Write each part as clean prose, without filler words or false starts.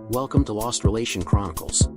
Welcome to Lost Relation Chronicles.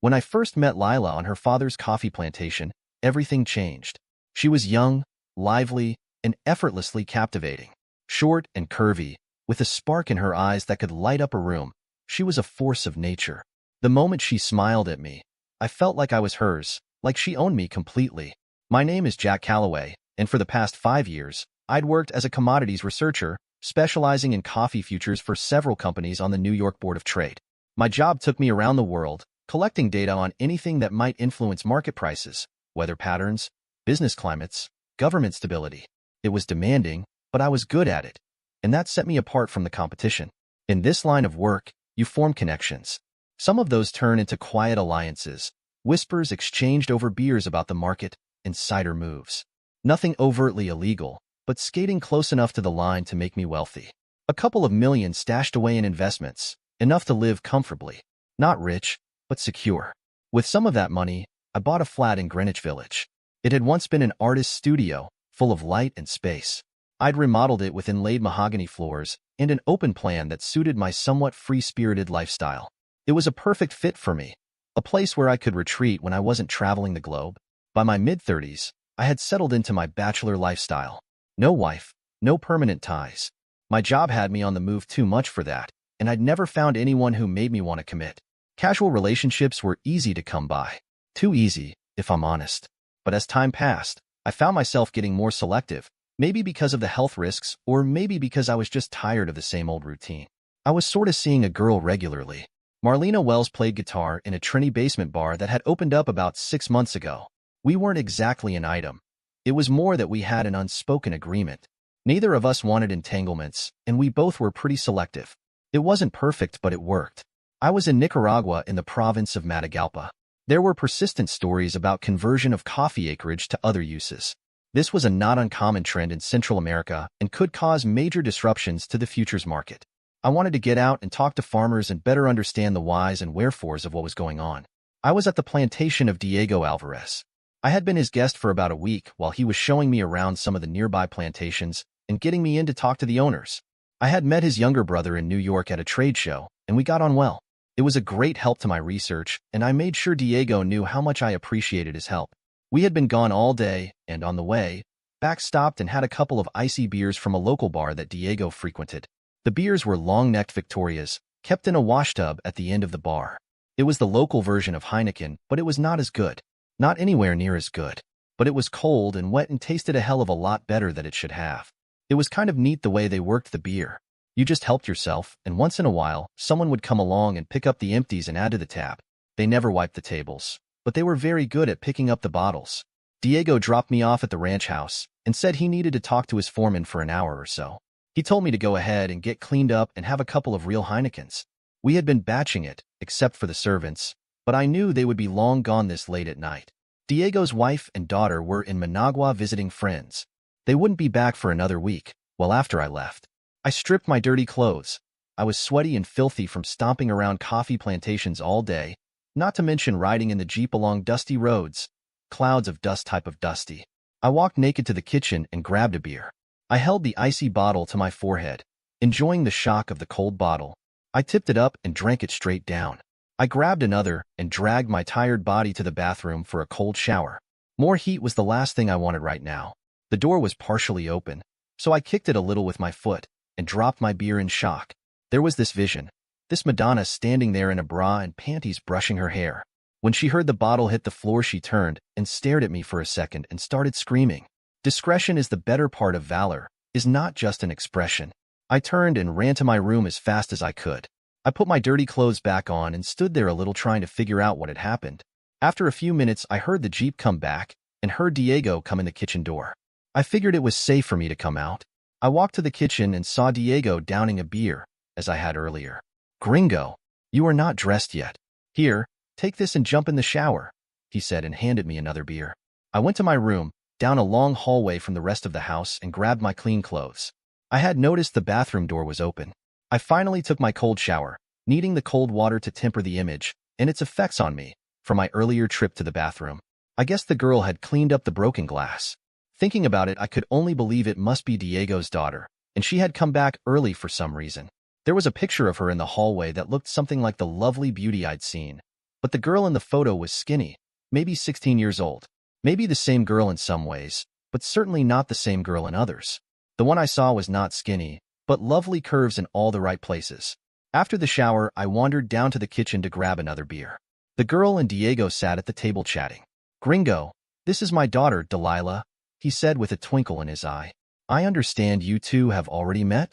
When I first met Lila on her father's coffee plantation, everything changed. She was young, lively, and effortlessly captivating. Short and curvy, with a spark in her eyes that could light up a room, she was a force of nature. The moment she smiled at me, I felt like I was hers, like she owned me completely. My name is Jack Calloway, and for the past 5 years, I'd worked as a commodities researcher, specializing in coffee futures for several companies on the New York Board of Trade. My job took me around the world, collecting data on anything that might influence market prices, weather patterns, business climates, government stability. It was demanding, but I was good at it, and that set me apart from the competition. In this line of work, you form connections. Some of those turn into quiet alliances, whispers exchanged over beers about the market, insider moves. Nothing overtly illegal, but skating close enough to the line to make me wealthy. A couple of million stashed away in investments, enough to live comfortably. Not rich, but secure. With some of that money, I bought a flat in Greenwich Village. It had once been an artist's studio, full of light and space. I'd remodeled it with inlaid mahogany floors and an open plan that suited my somewhat free-spirited lifestyle. It was a perfect fit for me, a place where I could retreat when I wasn't traveling the globe. By my mid-30s, I had settled into my bachelor lifestyle. No wife, no permanent ties. My job had me on the move too much for that, and I'd never found anyone who made me want to commit. Casual relationships were easy to come by. Too easy, if I'm honest. But as time passed, I found myself getting more selective, maybe because of the health risks, or maybe because I was just tired of the same old routine. I was sort of seeing a girl regularly. Marlena Wells played guitar in a Trinity basement bar that had opened up about 6 months ago. We weren't exactly an item. It was more that we had an unspoken agreement. Neither of us wanted entanglements, and we both were pretty selective. It wasn't perfect, but it worked. I was in Nicaragua in the province of Matagalpa. There were persistent stories about conversion of coffee acreage to other uses. This was a not uncommon trend in Central America and could cause major disruptions to the futures market. I wanted to get out and talk to farmers and better understand the whys and wherefores of what was going on. I was at the plantation of Diego Alvarez. I had been his guest for about a week while he was showing me around some of the nearby plantations and getting me in to talk to the owners. I had met his younger brother in New York at a trade show, and we got on well. It was a great help to my research, and I made sure Diego knew how much I appreciated his help. We had been gone all day, and on the way, back stopped and had a couple of icy beers from a local bar that Diego frequented. The beers were long-necked Victorias, kept in a washtub at the end of the bar. It was the local version of Heineken, but it was not as good. Not anywhere near as good. But it was cold and wet and tasted a hell of a lot better than it should have. It was kind of neat the way they worked the beer. You just helped yourself, and once in a while, someone would come along and pick up the empties and add to the tab. They never wiped the tables, but they were very good at picking up the bottles. Diego dropped me off at the ranch house and said he needed to talk to his foreman for an hour or so. He told me to go ahead and get cleaned up and have a couple of real Heinekens. We had been batching it, except for the servants, but I knew they would be long gone this late at night. Diego's wife and daughter were in Managua visiting friends. They wouldn't be back for another week, well after I left. I stripped my dirty clothes. I was sweaty and filthy from stomping around coffee plantations all day, not to mention riding in the Jeep along dusty roads. Clouds of dust type of dusty. I walked naked to the kitchen and grabbed a beer. I held the icy bottle to my forehead, enjoying the shock of the cold bottle. I tipped it up and drank it straight down. I grabbed another and dragged my tired body to the bathroom for a cold shower. More heat was the last thing I wanted right now. The door was partially open, so I kicked it a little with my foot and dropped my beer in shock. There was this vision, this Madonna standing there in a bra and panties brushing her hair. When she heard the bottle hit the floor, she turned and stared at me for a second and started screaming. Discretion is the better part of valor, is not just an expression. I turned and ran to my room as fast as I could. I put my dirty clothes back on and stood there a little trying to figure out what had happened. After a few minutes, I heard the Jeep come back and heard Diego come in the kitchen door. I figured it was safe for me to come out. I walked to the kitchen and saw Diego downing a beer, as I had earlier. "Gringo, you are not dressed yet. Here, take this and jump in the shower," he said and handed me another beer. I went to my room, down a long hallway from the rest of the house, and grabbed my clean clothes. I had noticed the bathroom door was open. I finally took my cold shower, needing the cold water to temper the image and its effects on me from my earlier trip to the bathroom. I guess the girl had cleaned up the broken glass. Thinking about it, I could only believe it must be Diego's daughter, and she had come back early for some reason. There was a picture of her in the hallway that looked something like the lovely beauty I'd seen. But the girl in the photo was skinny, maybe 16 years old. Maybe the same girl in some ways, but certainly not the same girl in others. The one I saw was not skinny, but lovely curves in all the right places. After the shower, I wandered down to the kitchen to grab another beer. The girl and Diego sat at the table chatting. "Gringo, this is my daughter, Delilah," he said with a twinkle in his eye. "I understand you two have already met?"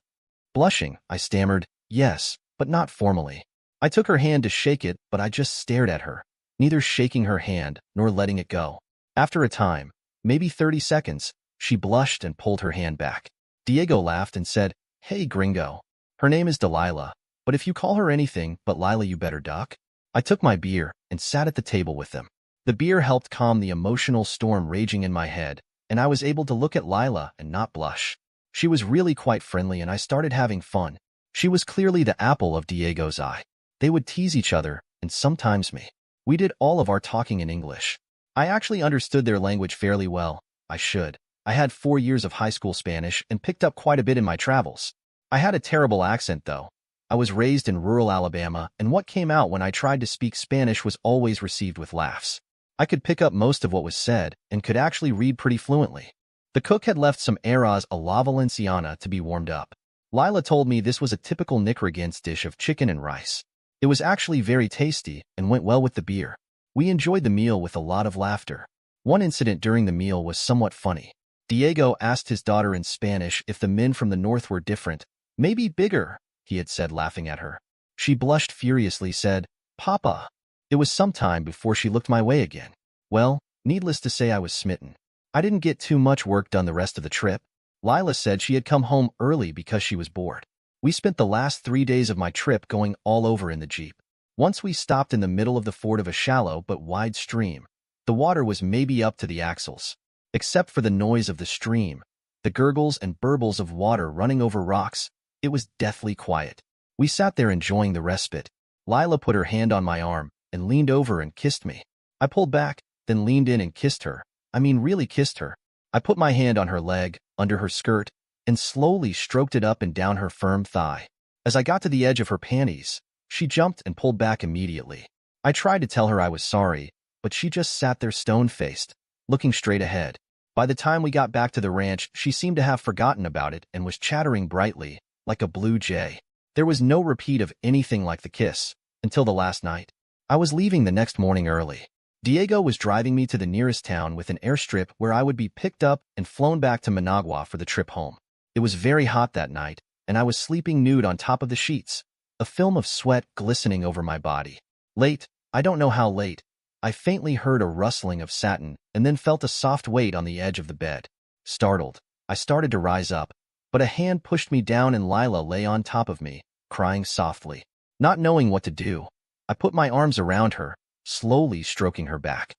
Blushing, I stammered, "Yes, but not formally." I took her hand to shake it, but I just stared at her, neither shaking her hand nor letting it go. After a time, maybe 30 seconds, she blushed and pulled her hand back. Diego laughed and said, "Hey, Gringo. Her name is Delilah, but if you call her anything but Lila, you better duck." I took my beer and sat at the table with them. The beer helped calm the emotional storm raging in my head, and I was able to look at Lila and not blush. She was really quite friendly, and I started having fun. She was clearly the apple of Diego's eye. They would tease each other, and sometimes me. We did all of our talking in English. I actually understood their language fairly well. I should. I had 4 years of high school Spanish and picked up quite a bit in my travels. I had a terrible accent, though. I was raised in rural Alabama, and what came out when I tried to speak Spanish was always received with laughs. I could pick up most of what was said and could actually read pretty fluently. The cook had left some arroz a la valenciana to be warmed up. Lila told me this was a typical Nicaraguense dish of chicken and rice. It was actually very tasty and went well with the beer. We enjoyed the meal with a lot of laughter. One incident during the meal was somewhat funny. Diego asked his daughter in Spanish if the men from the north were different, maybe bigger, he had said, laughing at her. She blushed furiously, said, "Papa." It was some time before she looked my way again. Well, needless to say, I was smitten. I didn't get too much work done the rest of the trip. Lila said she had come home early because she was bored. We spent the last 3 days of my trip going all over in the Jeep. Once we stopped in the middle of the ford of a shallow but wide stream. The water was maybe up to the axles. Except for the noise of the stream, the gurgles and burbles of water running over rocks, it was deathly quiet. We sat there enjoying the respite. Lila put her hand on my arm and leaned over and kissed me. I pulled back, then leaned in and kissed her. I mean, really kissed her. I put my hand on her leg, under her skirt, and slowly stroked it up and down her firm thigh. As I got to the edge of her panties, she jumped and pulled back immediately. I tried to tell her I was sorry, but she just sat there stone-faced, looking straight ahead. By the time we got back to the ranch, she seemed to have forgotten about it and was chattering brightly, like a blue jay. There was no repeat of anything like the kiss, until the last night. I was leaving the next morning early. Diego was driving me to the nearest town with an airstrip where I would be picked up and flown back to Managua for the trip home. It was very hot that night, and I was sleeping nude on top of the sheets, a film of sweat glistening over my body. Late, I don't know how late, I faintly heard a rustling of satin and then felt a soft weight on the edge of the bed. Startled, I started to rise up, but a hand pushed me down and Lila lay on top of me, crying softly. Not knowing what to do, I put my arms around her, slowly stroking her back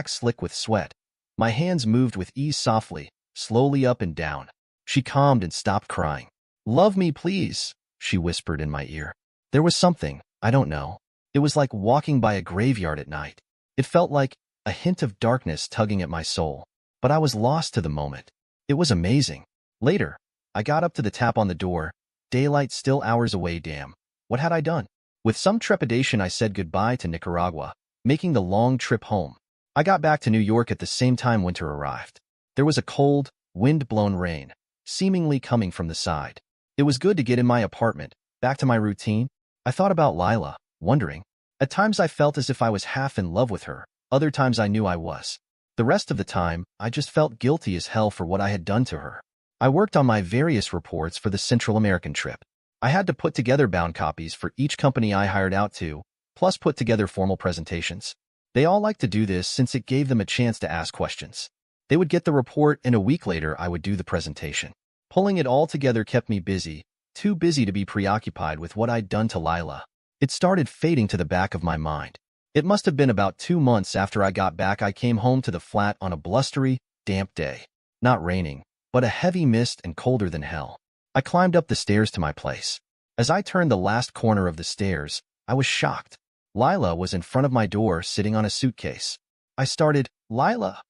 slick with sweat. My hands moved with ease softly, slowly up and down. She calmed and stopped crying. "Love me, please," she whispered in my ear. There was something, I don't know. It was like walking by a graveyard at night. It felt like a hint of darkness tugging at my soul. But I was lost to the moment. It was amazing. Later, I got up to the tap on the door. Daylight still hours away, damn. What had I done? With some trepidation, I said goodbye to Nicaragua, making the long trip home. I got back to New York at the same time winter arrived. There was a cold, wind-blown rain, seemingly coming from the side. It was good to get in my apartment, back to my routine. I thought about Lila, wondering. At times I felt as if I was half in love with her, other times I knew I was. The rest of the time, I just felt guilty as hell for what I had done to her. I worked on my various reports for the Central American trip. I had to put together bound copies for each company I hired out to, plus put together formal presentations. They all liked to do this since it gave them a chance to ask questions. They would get the report, and a week later I would do the presentation. Pulling it all together kept me busy, too busy to be preoccupied with what I'd done to Lila. It started fading to the back of my mind. It must have been about 2 months after I got back I came home to the flat on a blustery, damp day. Not raining, but a heavy mist and colder than hell. I climbed up the stairs to my place. As I turned the last corner of the stairs, I was shocked. Lila was in front of my door sitting on a suitcase. I started, "Lila,"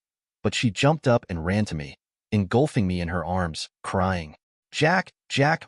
but she jumped up and ran to me, engulfing me in her arms, crying, Jack,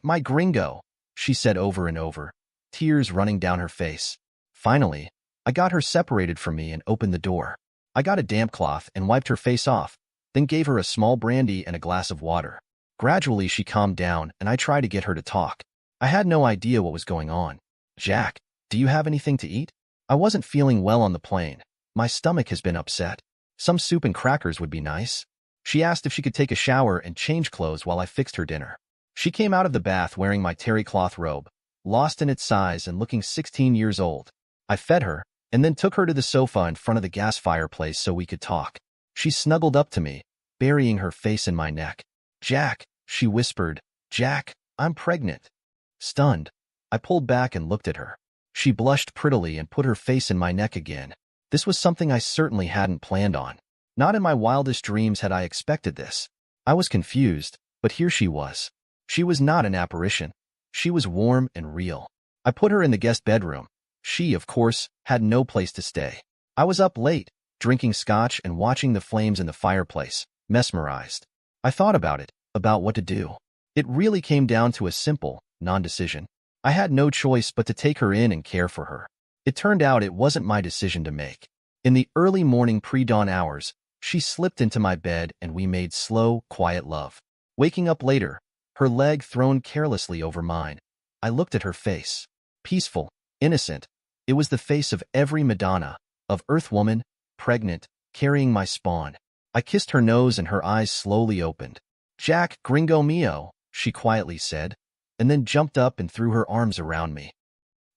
my gringo." she said over and over, tears running down her face. Finally, I got her separated from me and opened the door. I got a damp cloth and wiped her face off, then gave her a small brandy and a glass of water. Gradually, she calmed down, and I tried to get her to talk. I had no idea what was going on. "Jack, do you have anything to eat? I wasn't feeling well on the plane. My stomach has been upset. Some soup and crackers would be nice." She asked if she could take a shower and change clothes while I fixed her dinner. She came out of the bath wearing my terry cloth robe, lost in its size and looking 16 years old. I fed her, and then took her to the sofa in front of the gas fireplace so we could talk. She snuggled up to me, burying her face in my neck. "Jack," she whispered, "Jack, I'm pregnant." Stunned, I pulled back and looked at her. She blushed prettily and put her face in my neck again. This was something I certainly hadn't planned on. Not in my wildest dreams had I expected this. I was confused, but here she was. She was not an apparition. She was warm and real. I put her in the guest bedroom. She, of course, had no place to stay. I was up late, drinking scotch and watching the flames in the fireplace, mesmerized. I thought about what to do. It really came down to a simple non-decision. I had no choice but to take her in and care for her. It turned out it wasn't my decision to make. In the early morning pre-dawn hours, she slipped into my bed and we made slow, quiet love. Waking up later, her leg thrown carelessly over mine, I looked at her face. Peaceful, innocent. It was the face of every Madonna, of Earth woman, pregnant, carrying my spawn. I kissed her nose and her eyes slowly opened. "Jack, gringo mio," she quietly said, and then jumped up and threw her arms around me.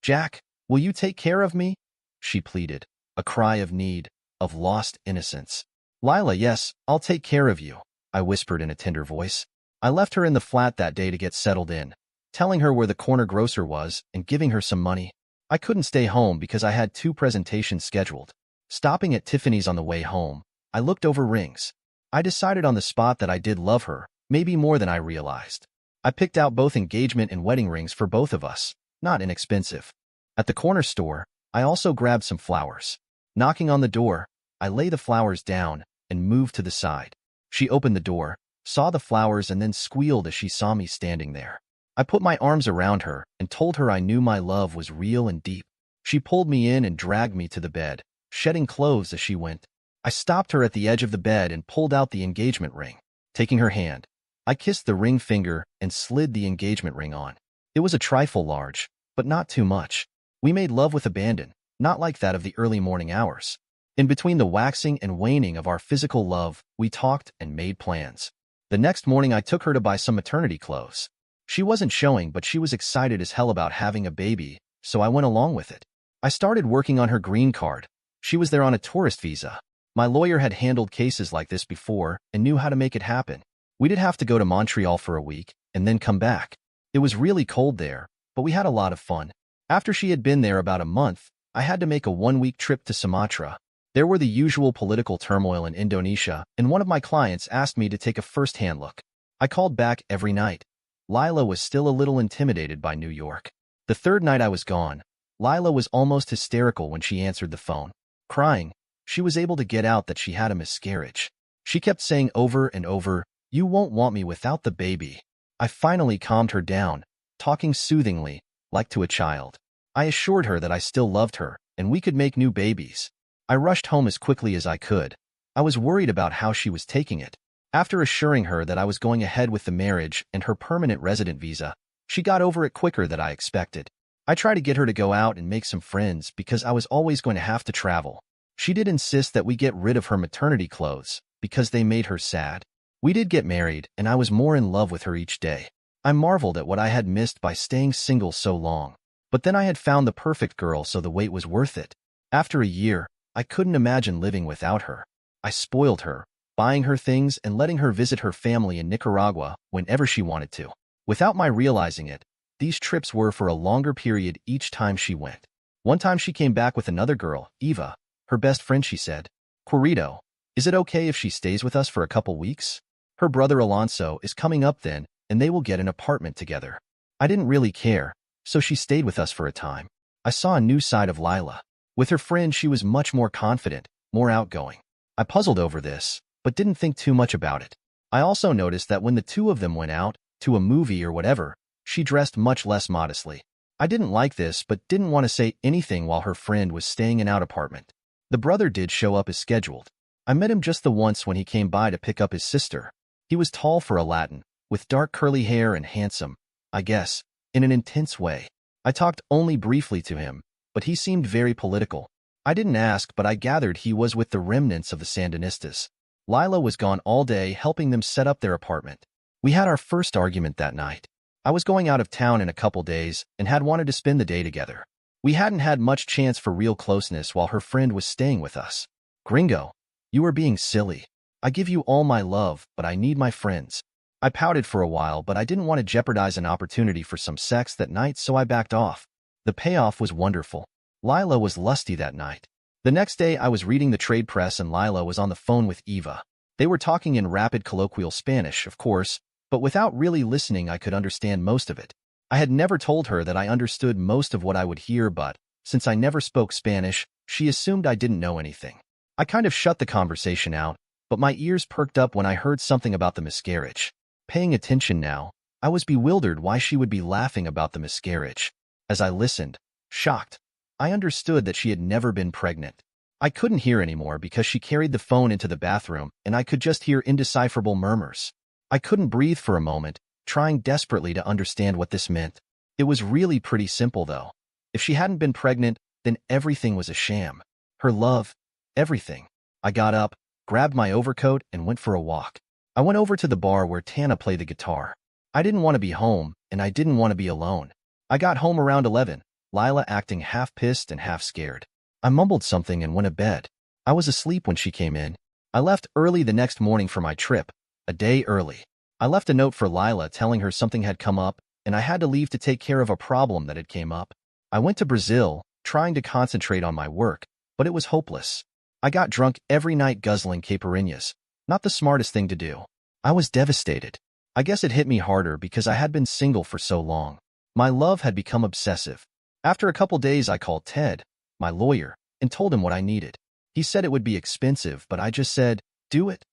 "Jack, will you take care of me?" she pleaded, a cry of need, of lost innocence. "Lila, yes, I'll take care of you," I whispered in a tender voice. I left her in the flat that day to get settled in, telling her where the corner grocer was and giving her some money. I couldn't stay home because I had 2 presentations scheduled. Stopping at Tiffany's on the way home, I looked over rings. I decided on the spot that I did love her, maybe more than I realized. I picked out both engagement and wedding rings for both of us, not inexpensive. At the corner store, I also grabbed some flowers. Knocking on the door, I lay the flowers down and moved to the side. She opened the door, saw the flowers, and then squealed as she saw me standing there. I put my arms around her and told her I knew my love was real and deep. She pulled me in and dragged me to the bed, shedding clothes as she went. I stopped her at the edge of the bed and pulled out the engagement ring. Taking her hand, I kissed the ring finger and slid the engagement ring on. It was a trifle large, but not too much. We made love with abandon, not like that of the early morning hours. In between the waxing and waning of our physical love, we talked and made plans. The next morning, I took her to buy some maternity clothes. She wasn't showing, but she was excited as hell about having a baby, so I went along with it. I started working on her green card. She was there on a tourist visa. My lawyer had handled cases like this before and knew how to make it happen. We did have to go to Montreal for a week and then come back. It was really cold there, but we had a lot of fun. After she had been there about a month, I had to make a 1-week trip to Sumatra. There were the usual political turmoil in Indonesia, and one of my clients asked me to take a first-hand look. I called back every night. Lila was still a little intimidated by New York. The 3rd night I was gone, Lila was almost hysterical when she answered the phone. Crying, she was able to get out that she had a miscarriage. She kept saying over and over, "You won't want me without the baby." I finally calmed her down, talking soothingly, like to a child. I assured her that I still loved her, and we could make new babies. I rushed home as quickly as I could. I was worried about how she was taking it. After assuring her that I was going ahead with the marriage and her permanent resident visa, she got over it quicker than I expected. I tried to get her to go out and make some friends because I was always going to have to travel. She did insist that we get rid of her maternity clothes because they made her sad. We did get married, and I was more in love with her each day. I marveled at what I had missed by staying single so long. But then I had found the perfect girl, so the wait was worth it. After a year, I couldn't imagine living without her. I spoiled her, buying her things and letting her visit her family in Nicaragua whenever she wanted to. Without my realizing it, these trips were for a longer period each time she went. One time she came back with another girl, Eva, her best friend. She said, "Querido, is it okay if she stays with us for a couple weeks? Her brother Alonso is coming up then, and they will get an apartment together." I didn't really care, so she stayed with us for a time. I saw a new side of Lila. With her friend, she was much more confident, more outgoing. I puzzled over this, but didn't think too much about it. I also noticed that when the two of them went out, to a movie or whatever, She dressed much less modestly. I didn't like this, but didn't want to say anything while her friend was staying in our apartment. The brother did show up as scheduled. I met him just the once when he came by to pick up his sister. He was tall for a Latin, with dark curly hair and handsome, I guess, in an intense way. I talked only briefly to him, but he seemed very political. I didn't ask, but I gathered he was with the remnants of the Sandinistas. Lila was gone all day helping them set up their apartment. We had our first argument that night. I was going out of town in a couple days and had wanted to spend the day together. We hadn't had much chance for real closeness while her friend was staying with us. Gringo, you are being silly. I give you all my love, but I need my friends. I pouted for a while, but I didn't want to jeopardize an opportunity for some sex that night, so I backed off. The payoff was wonderful. Lila was lusty that night. The next day I was reading the trade press and Lila was on the phone with Eva. They were talking in rapid colloquial Spanish, of course, but without really listening I could understand most of it. I had never told her that I understood most of what I would hear, but since I never spoke Spanish, she assumed I didn't know anything. I kind of shut the conversation out, but my ears perked up when I heard something about the miscarriage. Paying attention now, I was bewildered why she would be laughing about the miscarriage. As I listened, shocked, I understood that she had never been pregnant. I couldn't hear anymore because she carried the phone into the bathroom and I could just hear indecipherable murmurs. I couldn't breathe for a moment, trying desperately to understand what this meant. It was really pretty simple, though. If she hadn't been pregnant, then everything was a sham. Her love, everything. I got up, grabbed my overcoat, and went for a walk. I went over to the bar where Tana played the guitar. I didn't want to be home, and I didn't want to be alone. I got home around 11, Lila acting half pissed and half scared. I mumbled something and went to bed. I was asleep when she came in. I left early the next morning for my trip, a day early. I left a note for Lila telling her something had come up, and I had to leave to take care of a problem that had came up. I went to Brazil, trying to concentrate on my work, but it was hopeless. I got drunk every night guzzling caipirinhas. Not the smartest thing to do. I was devastated. I guess it hit me harder because I had been single for so long. My love had become obsessive. After a couple days I called Ted, my lawyer, and told him what I needed. He said it would be expensive, but I just said, do it.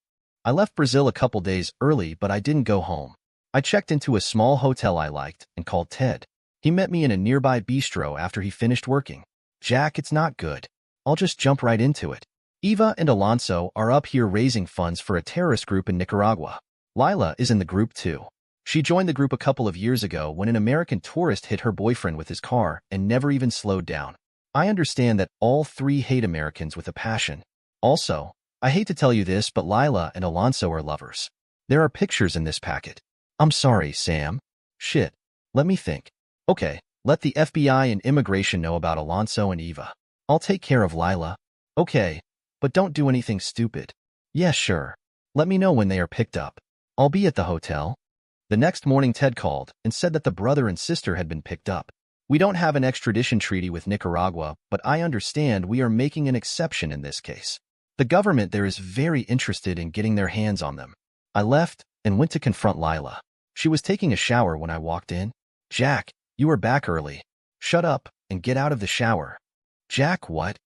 I left Brazil a couple days early, but I didn't go home. I checked into a small hotel I liked and called Ted. He met me in a nearby bistro after he finished working. Jack, it's not good. I'll just jump right into it. Eva and Alonso are up here raising funds for a terrorist group in Nicaragua. Lila is in the group too. She joined the group a couple of years ago when an American tourist hit her boyfriend with his car and never even slowed down. I understand that all three hate Americans with a passion. Also, I hate to tell you this, but Lila and Alonso are lovers. There are pictures in this packet. I'm sorry, Sam. Shit. Let me think. Okay, let the FBI and immigration know about Alonso and Eva. I'll take care of Lila. Okay, but don't do anything stupid. Yeah, sure. Let me know when they are picked up. I'll be at the hotel. The next morning Ted called and said that the brother and sister had been picked up. We don't have an extradition treaty with Nicaragua, but I understand we are making an exception in this case. The government there is very interested in getting their hands on them. I left and went to confront Lila. She was taking a shower when I walked in. Jack, you are back early. Shut up and get out of the shower. Jack, what?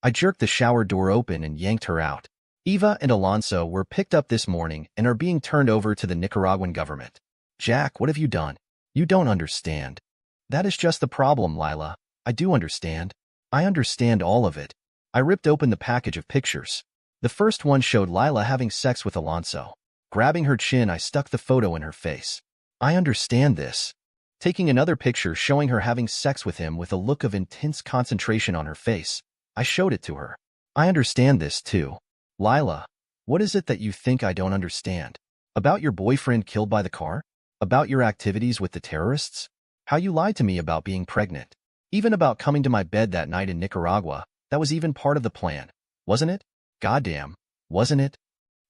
I jerked the shower door open and yanked her out. Eva and Alonso were picked up this morning and are being turned over to the Nicaraguan government. Jack, what have you done? You don't understand. That is just the problem, Lila. I do understand. I understand all of it. I ripped open the package of pictures. The first one showed Lila having sex with Alonso. Grabbing her chin, I stuck the photo in her face. I understand this. Taking another picture showing her having sex with him with a look of intense concentration on her face, I showed it to her. I understand this too. Lila, what is it that you think I don't understand? About your boyfriend killed by the car? About your activities with the terrorists? How you lied to me about being pregnant? Even about coming to my bed that night in Nicaragua? That was even part of the plan, wasn't it? Goddamn, wasn't it?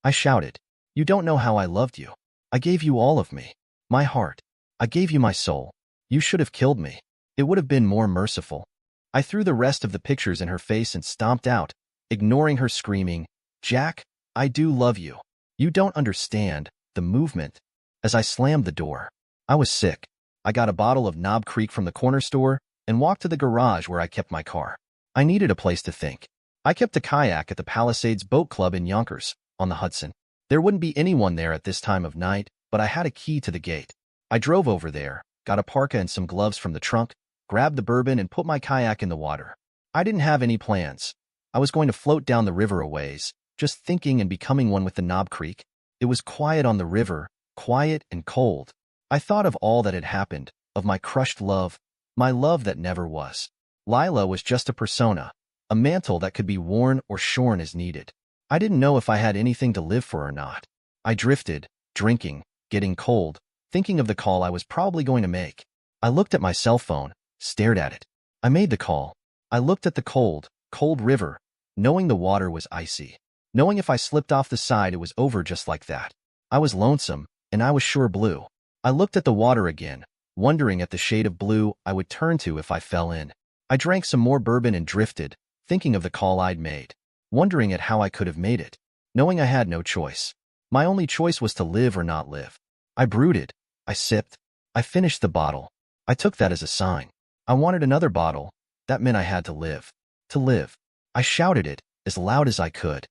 I shouted. You don't know how I loved you. I gave you all of me. My heart. I gave you my soul. You should have killed me. It would have been more merciful. I threw the rest of the pictures in her face and stomped out, ignoring her screaming, Jack, I do love you. You don't understand the movement. As I slammed the door, I was sick. I got a bottle of Knob Creek from the corner store and walked to the garage where I kept my car. I needed a place to think. I kept a kayak at the Palisades Boat Club in Yonkers, on the Hudson. There wouldn't be anyone there at this time of night, but I had a key to the gate. I drove over there, got a parka and some gloves from the trunk, grabbed the bourbon and put my kayak in the water. I didn't have any plans. I was going to float down the river a ways, just thinking and becoming one with the Knob Creek. It was quiet on the river, quiet and cold. I thought of all that had happened, of my crushed love, my love that never was. Lila was just a persona, a mantle that could be worn or shorn as needed. I didn't know if I had anything to live for or not. I drifted, drinking, getting cold, thinking of the call I was probably going to make. I looked at my cell phone, stared at it. I made the call. I looked at the cold, cold river, knowing the water was icy. Knowing if I slipped off the side it was over just like that. I was lonesome, and I was sure blue. I looked at the water again, wondering at the shade of blue I would turn to if I fell in. I drank some more bourbon and drifted, thinking of the call I'd made, wondering at how I could have made it, knowing I had no choice. My only choice was to live or not live. I brooded. I sipped. I finished the bottle. I took that as a sign. I wanted another bottle. That meant I had to live. To live. I shouted it, as loud as I could.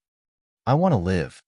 I want to live.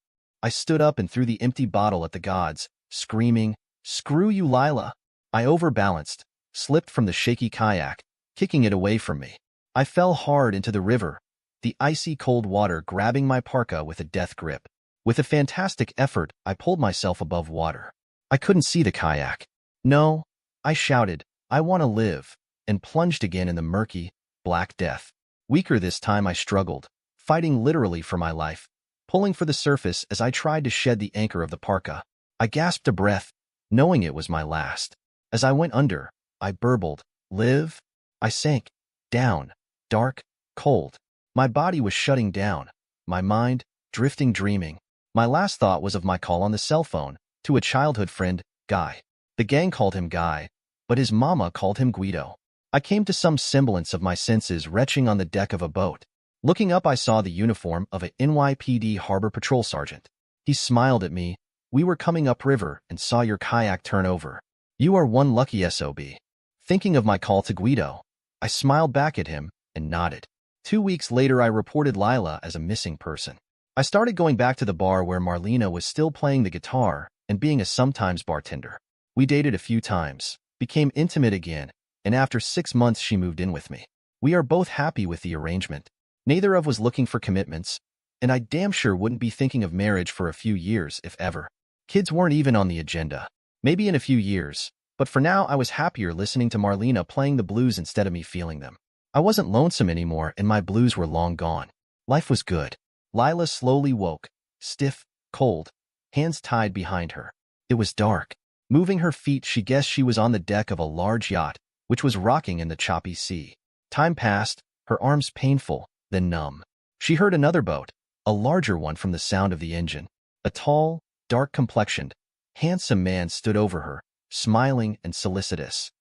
I stood up and threw the empty bottle at the gods, screaming, "Screw you, Lila!" I overbalanced, slipped from the shaky kayak, kicking it away from me. I fell hard into the river, the icy cold water grabbing my parka with a death grip. With a fantastic effort, I pulled myself above water. I couldn't see the kayak. No, I shouted, "I want to live," and plunged again in the murky, black death. Weaker this time I struggled, fighting literally for my life, pulling for the surface as I tried to shed the anchor of the parka. I gasped a breath, knowing it was my last. As I went under, I burbled, "Live?" I sank, down, dark, cold. My body was shutting down, my mind, drifting dreaming. My last thought was of my call on the cell phone, to a childhood friend, Guy. The gang called him Guy, but his mama called him Guido. I came to some semblance of my senses retching on the deck of a boat. Looking up I saw the uniform of a NYPD Harbor Patrol Sergeant. He smiled at me. "We were coming upriver and saw your kayak turn over. You are one lucky SOB." Thinking of my call to Guido, I smiled back at him and nodded. 2 weeks later I reported Lila as a missing person. I started going back to the bar where Marlena was still playing the guitar and being a sometimes bartender. We dated a few times, became intimate again, and after 6 months she moved in with me. We are both happy with the arrangement. Neither of us was looking for commitments, and I damn sure wouldn't be thinking of marriage for a few years, if ever. Kids weren't even on the agenda. Maybe in a few years, but for now I was happier listening to Marlena playing the blues instead of me feeling them. I wasn't lonesome anymore and my blues were long gone. Life was good. Lila slowly woke, stiff, cold, hands tied behind her. It was dark. Moving her feet, she guessed she was on the deck of a large yacht, which was rocking in the choppy sea. Time passed, her arms painful, then numb. She heard another boat, a larger one from the sound of the engine. A tall, dark-complexioned, handsome man stood over her, smiling and solicitous.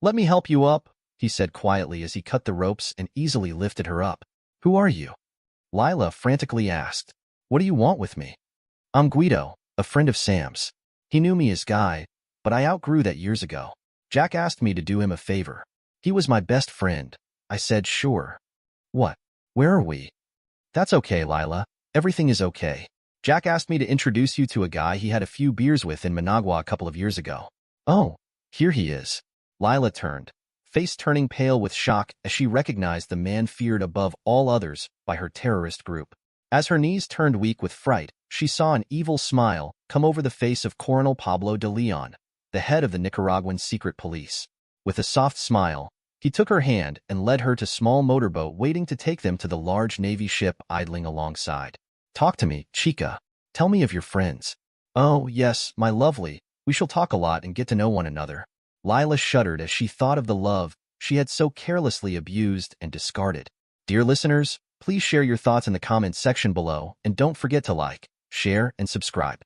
"Let me help you up," he said quietly as he cut the ropes and easily lifted her up. "Who are you?" Lila frantically asked. "What do you want with me?" "I'm Guido, a friend of Sam's. He knew me as Guy, but I outgrew that years ago. Jack asked me to do him a favor. He was my best friend." I said, "Sure." "What? Where are we?" "That's okay, Lila. Everything is okay. Jack asked me to introduce you to a guy he had a few beers with in Managua a couple of years ago." "Oh, here he is." Lila turned, face turning pale with shock as she recognized the man feared above all others by her terrorist group. As her knees turned weak with fright, she saw an evil smile come over the face of Coronel Pablo de Leon, the head of the Nicaraguan secret police. With a soft smile, he took her hand and led her to a small motorboat waiting to take them to the large Navy ship idling alongside. "Talk to me, chica. Tell me of your friends." "Oh, yes, my lovely. We shall talk a lot and get to know one another." Lila shuddered as she thought of the love she had so carelessly abused and discarded. Dear listeners, please share your thoughts in the comments section below and don't forget to like, share, and subscribe.